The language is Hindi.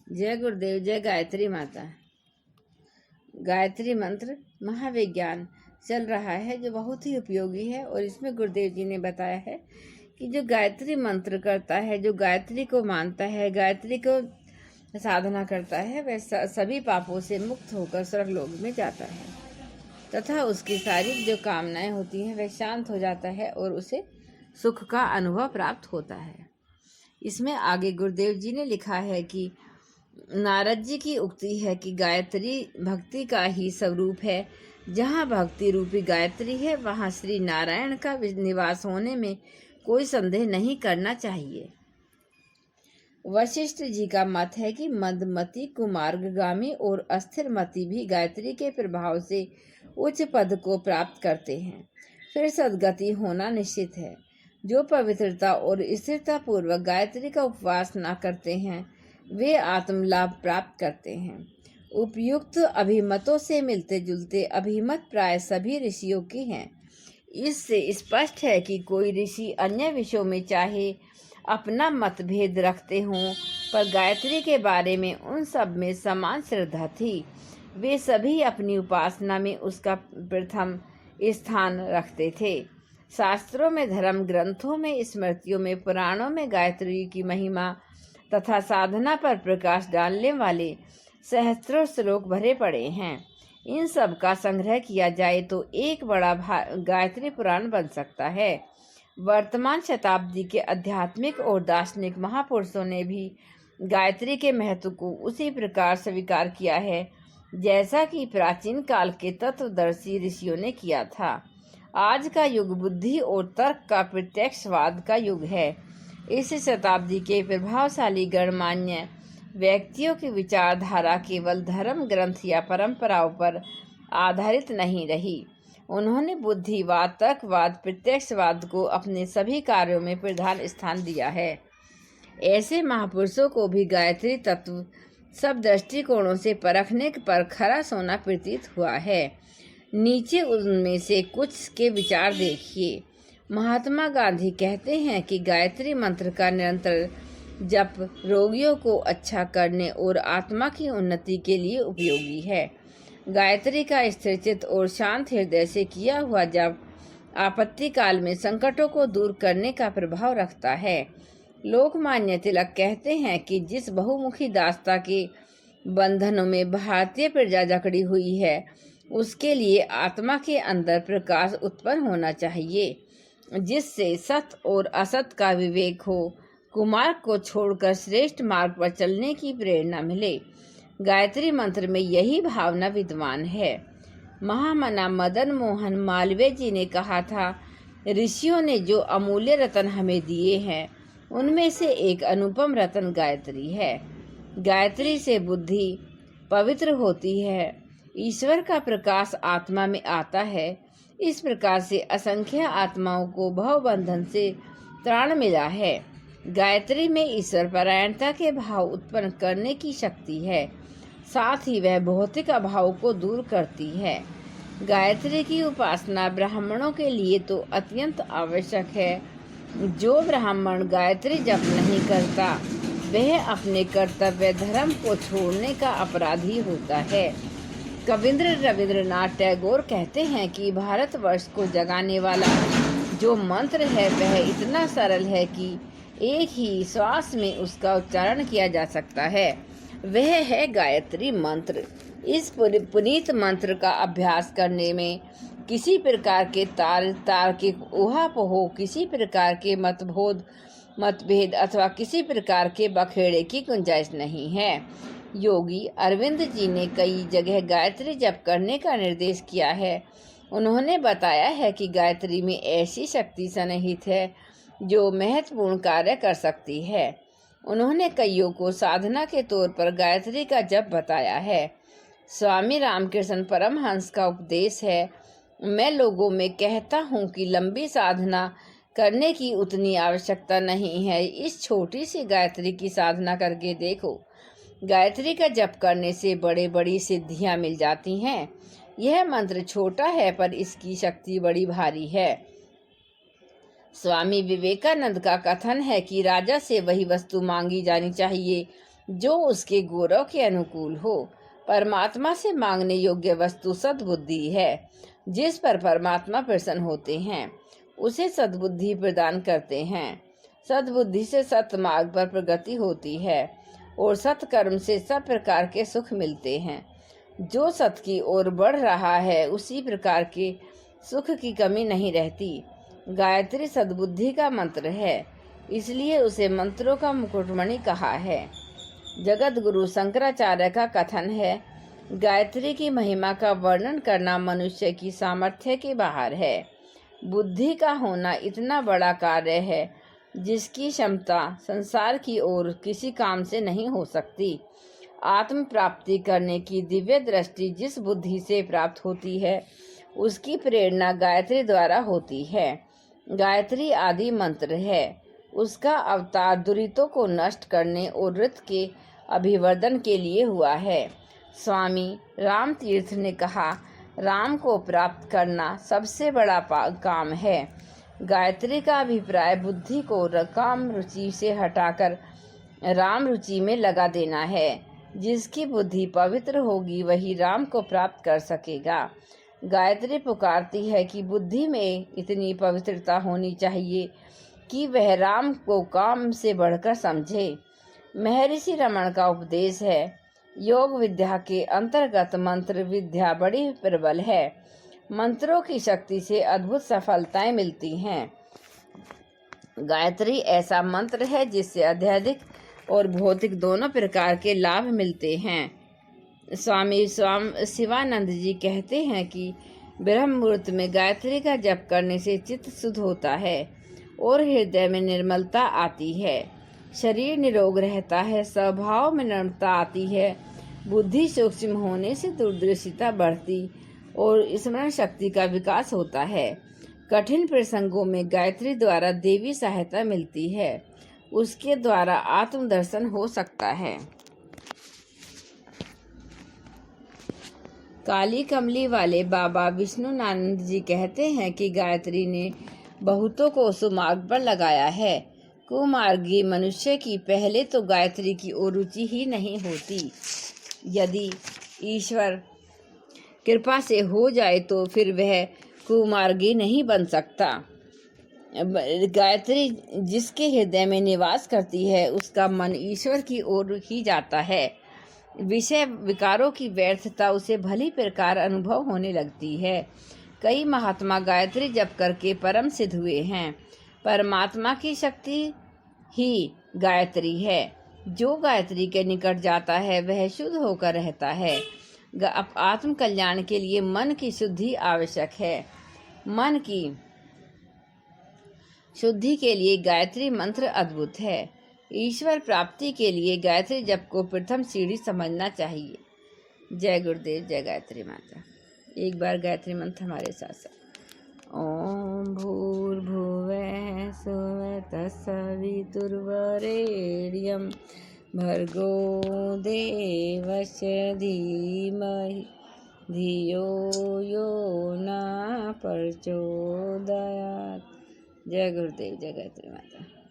जय गुरुदेव, जय गायत्री माता। गायत्री मंत्र महाविज्ञान चल रहा है जो बहुत ही उपयोगी है, और इसमें गुरुदेव जी ने बताया है कि जो गायत्री मंत्र करता है, जो गायत्री को मानता है, गायत्री को साधना करता है, वह सभी पापों से मुक्त होकर स्वर्गलोक में जाता है तथा उसकी सारी जो कामनाएं होती हैं वह शांत हो जाता है और उसे सुख का अनुभव प्राप्त होता है। इसमें आगे गुरुदेव जी ने लिखा है कि नारद जी की उक्ति है कि गायत्री भक्ति का ही स्वरूप है। जहाँ भक्ति रूपी गायत्री है वहाँ श्री नारायण का निवास होने में कोई संदेह नहीं करना चाहिए। वशिष्ठ जी का मत है कि मदमती, कुमार्गगामी और अस्थिर मति भी गायत्री के प्रभाव से उच्च पद को प्राप्त करते हैं, फिर सद्गति होना निश्चित है। जो पवित्रता और स्थिरता पूर्वक गायत्री का उपवास न करते हैं वे आत्म लाभ प्राप्त करते हैं। उपयुक्त अभिमतों से मिलते जुलते अभिमत प्राय सभी ऋषियों की हैं। इससे स्पष्ट है कि कोई ऋषि अन्य विषयों में चाहे अपना मतभेद रखते हों, पर गायत्री के बारे में उन सब में समान श्रद्धा थी। वे सभी अपनी उपासना में उसका प्रथम स्थान रखते थे। शास्त्रों में, धर्म ग्रंथों में, स्मृतियों में, पुराणों में गायत्री की महिमा तथा साधना पर प्रकाश डालने वाले सहस्त्रों श्लोक भरे पड़े हैं। इन सब का संग्रह किया जाए तो एक बड़ा गायत्री पुराण बन सकता है। वर्तमान शताब्दी के आध्यात्मिक और दार्शनिक महापुरुषों ने भी गायत्री के महत्व को उसी प्रकार स्वीकार किया है जैसा कि प्राचीन काल के तत्वदर्शी ऋषियों ने किया था। आज का युग बुद्धि और तर्क का प्रत्यक्षवाद का युग है। इस शताब्दी के प्रभावशाली गणमान्य व्यक्तियों की विचारधारा केवल धर्म ग्रंथ या परंपराओं पर आधारित नहीं रही। उन्होंने बुद्धिवाद, तर्कवाद, प्रत्यक्षवाद को अपने सभी कार्यों में प्रधान स्थान दिया है। ऐसे महापुरुषों को भी गायत्री तत्व सब दृष्टिकोणों से परखने पर खरा सोना प्रतीत हुआ है। नीचे उनमें से कुछ के विचार देखिए। महात्मा गांधी कहते हैं कि गायत्री मंत्र का निरंतर जप रोगियों को अच्छा करने और आत्मा की उन्नति के लिए उपयोगी है। गायत्री का स्थिरचित्त और शांत हृदय से किया हुआ जप आपत्ति काल में संकटों को दूर करने का प्रभाव रखता है। लोकमान्य तिलक कहते हैं कि जिस बहुमुखी दास्ता के बंधनों में भारतीय प्रजा जकड़ी हुई है उसके लिए आत्मा के अंदर प्रकाश उत्पन्न होना चाहिए, जिससे सत और असत का विवेक हो, कुमार्ग को छोड़कर श्रेष्ठ मार्ग पर चलने की प्रेरणा मिले। गायत्री मंत्र में यही भावना विद्यमान है। महामना मदन मोहन मालवीय जी ने कहा था, ऋषियों ने जो अमूल्य रत्न हमें दिए हैं उनमें से एक अनुपम रत्न गायत्री है। गायत्री से बुद्धि पवित्र होती है, ईश्वर का प्रकाश आत्मा में आता है। इस प्रकार से असंख्य आत्माओं को भवबंधन से त्राण मिला है। गायत्री में ईश्वर परायणता के भाव उत्पन्न करने की शक्ति है, साथ ही वह भौतिक अभाव को दूर करती है। गायत्री की उपासना ब्राह्मणों के लिए तो अत्यंत आवश्यक है। जो ब्राह्मण गायत्री जप नहीं करता वह अपने कर्तव्य धर्म को छोड़ने का अपराधी होता है। कविंद्र रविंद्रनाथ टैगोर कहते हैं कि भारतवर्ष को जगाने वाला जो मंत्र है वह इतना सरल है कि एक ही श्वास में उसका उच्चारण किया जा सकता है। वह है गायत्री मंत्र। इस पुनीत मंत्र का अभ्यास करने में किसी प्रकार के तार्किक ऊहापोह, किसी प्रकार के मतभेद अथवा किसी प्रकार के बखेड़े की गुंजाइश नहीं है। योगी अरविंद जी ने कई जगह गायत्री जप करने का निर्देश किया है। उन्होंने बताया है कि गायत्री में ऐसी शक्ति सन्निहित है जो महत्वपूर्ण कार्य कर सकती है। उन्होंने कईयों को साधना के तौर पर गायत्री का जप बताया है। स्वामी रामकृष्ण परमहंस का उपदेश है, मैं लोगों में कहता हूँ कि लंबी साधना करने की उतनी आवश्यकता नहीं है। इस छोटी सी गायत्री की साधना करके देखो। गायत्री का जप करने से बड़ी सिद्धियां मिल जाती हैं। यह मंत्र छोटा है पर इसकी शक्ति बड़ी भारी है। स्वामी विवेकानंद का कथन है कि राजा से वही वस्तु मांगी जानी चाहिए जो उसके गौरव के अनुकूल हो। परमात्मा से मांगने योग्य वस्तु सद्बुद्धि है। जिस पर परमात्मा प्रसन्न होते हैं उसे सद्बुद्धि प्रदान करते हैं। सद्बुद्धि से सत्मार्ग पर प्रगति होती है और सत्कर्म से सब प्रकार के सुख मिलते हैं। जो सत की ओर बढ़ रहा है उसी प्रकार के सुख की कमी नहीं रहती। गायत्री सद्बुद्धि का मंत्र है, इसलिए उसे मंत्रों का मुकुटमणि कहा है। जगत गुरु शंकराचार्य का कथन है, गायत्री की महिमा का वर्णन करना मनुष्य की सामर्थ्य के बाहर है। बुद्धि का होना इतना बड़ा कार्य है जिसकी क्षमता संसार की ओर किसी काम से नहीं हो सकती। आत्म प्राप्ति करने की दिव्य दृष्टि जिस बुद्धि से प्राप्त होती है उसकी प्रेरणा गायत्री द्वारा होती है। गायत्री आदि मंत्र है। उसका अवतार दुरितों को नष्ट करने और ऋत के अभिवर्धन के लिए हुआ है। स्वामी राम तीर्थ ने कहा, राम को प्राप्त करना सबसे बड़ा काम है। गायत्री का अभिप्राय बुद्धि को काम रुचि से हटाकर राम रुचि में लगा देना है। जिसकी बुद्धि पवित्र होगी वही राम को प्राप्त कर सकेगा। गायत्री पुकारती है कि बुद्धि में इतनी पवित्रता होनी चाहिए कि वह राम को काम से बढ़कर समझे। महर्षि रमण का उपदेश है, योग विद्या के अंतर्गत मंत्र विद्या बड़ी प्रबल है। मंत्रों की शक्ति से अद्भुत सफलताएं मिलती हैं। गायत्री ऐसा मंत्र है जिससे आध्यात्मिक और भौतिक दोनों प्रकार के लाभ मिलते हैं। स्वामी शिवानंद जी कहते हैं कि ब्रह्म मुहूर्त में गायत्री का जप करने से चित्त शुद्ध होता है और हृदय में निर्मलता आती है। शरीर निरोग रहता है, स्वभाव में नम्रता आती है, बुद्धि सूक्ष्म होने से दूरदर्शिता बढ़ती और स्मरण शक्ति का विकास होता है। कठिन प्रसंगों में गायत्री द्वारा देवी सहायता मिलती है, उसके द्वारा आत्मदर्शन हो सकता है। काली कमली वाले बाबा विष्णुनानंद जी कहते हैं कि गायत्री ने बहुतों को सुमार्ग पर लगाया है। कुमार्गी मनुष्य की पहले तो गायत्री की ओर रुचि ही नहीं होती। यदि ईश्वर कृपा से हो जाए तो फिर वह कुमार्गी नहीं बन सकता। गायत्री जिसके हृदय में निवास करती है उसका मन ईश्वर की ओर ही जाता है। विषय विकारों की व्यर्थता उसे भली प्रकार अनुभव होने लगती है। कई महात्मा गायत्री जप करके परम सिद्ध हुए हैं। परमात्मा की शक्ति ही गायत्री है। जो गायत्री के निकट जाता है वह शुद्ध होकर रहता है। आत्म कल्याण के लिए मन की शुद्धि आवश्यक है। मन की शुद्धि के लिए गायत्री मंत्र अद्भुत है। ईश्वर प्राप्ति के लिए गायत्री जप को प्रथम सीढ़ी समझना चाहिए। जय गुरुदेव, जय गायत्री माता। एक बार गायत्री मंत्र हमारे साथ साथ। ओम भूर्भुवः स्वः तत्सवितुर्वरेण्यं भर्गो देवस्य धीमहि धियो यो न प्रचोदयात्। जय गुरुदेव, जय गायत्री माता।